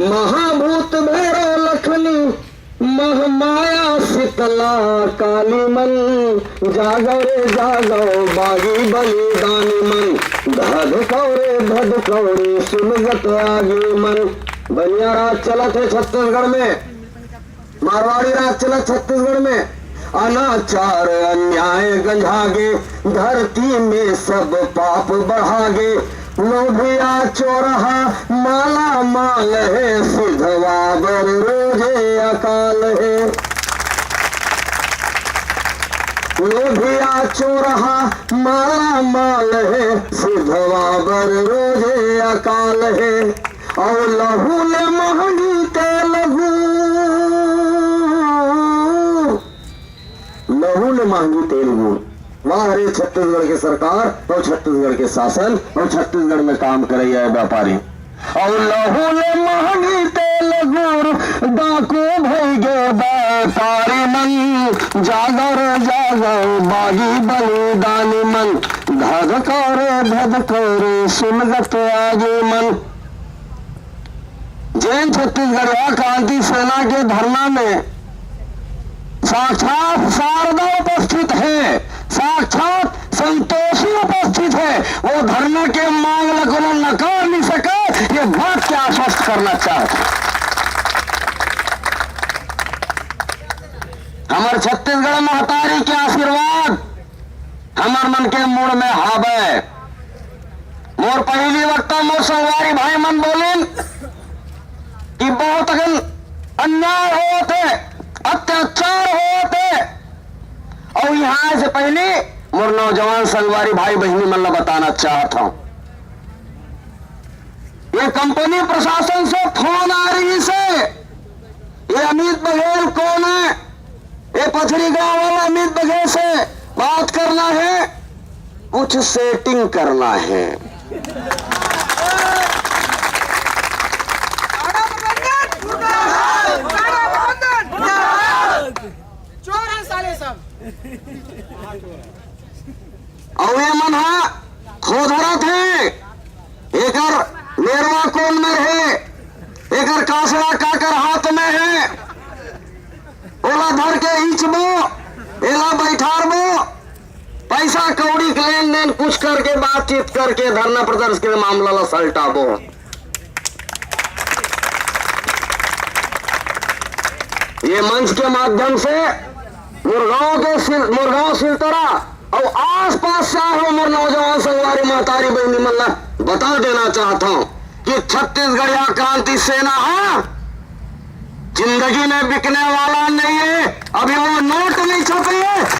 महाभूत भैरव लखनी महामाया शीतला काली मन जागो रे जागो बागी बलिदानी मन धधकौ रे सुनगत आगे मन। बनिया राज चलत है छत्तीसगढ़ में, मारवाड़ी राज चलत छत्तीसगढ़ में। अनाचार अन्याय गंजागे धरती में सब पाप बढ़ागे। लोभिया चोरहा माला माल है सिधवा बर रोजे अकाल है। लोभिया चोरहा माला माल है सिधवा बर रोजे अकाल है। और लहू ले महंगी ते लहू, लहू ने महंगी तेल गुण। वहां रे छत्तीसगढ़ के सरकार और छत्तीसगढ़ के शासन और छत्तीसगढ़ में काम करे व्यापारी। और लहू ले महंगी तेल गुड़ डाकू भैगे व्यापारी मन। जागो रे जागो बागी बलिदानी मन धधको रे सुनगत आगे मन। जैन छत्तीसगढ़िया क्रांति सेना के धरना में साक्षात शारदा उपस्थित है, साक्षात संतोषी उपस्थित है। वो धरना के मांग को नकार नहीं सके, ये बात क्या आश्वस्त करना चाहते। हमारे छत्तीसगढ़ महतारी के आशीर्वाद हमार मन के मूड में हावे। मोर पहली वक्ता मोर संगवारी भाई मन बोलिन कि बहुत अगल अन्याय होते, अत्याचार होते। और यहां से पहले मोर नौजवान संगवारी भाई बहनी मन बताना चाहता हूं, ये कंपनी प्रशासन से फोन आ रही से, ये अमित बघेल कौन है, ये पथरी गांव वाला अमित बघेल से बात करना है, कुछ सेटिंग करना है। और ये मन खोधरत है, एकर नेरवा कौन में है, एकर कासड़ा काकर हाथ में है। ओला धर के इंचबो, एला बैठारबो, पैसा कौड़ी के लेन देन कुछ करके बातचीत करके धरना प्रदर्शन के मामला ला सलटाबो। ये मंच के माध्यम से मुरगांव सिलतरा और आसपास से हो मोर नौजवान संगवारी महतारी बहनी मल्ला बता देना चाहता हूं कि छत्तीसगढ़िया क्रांति सेना जिंदगी में बिकने वाला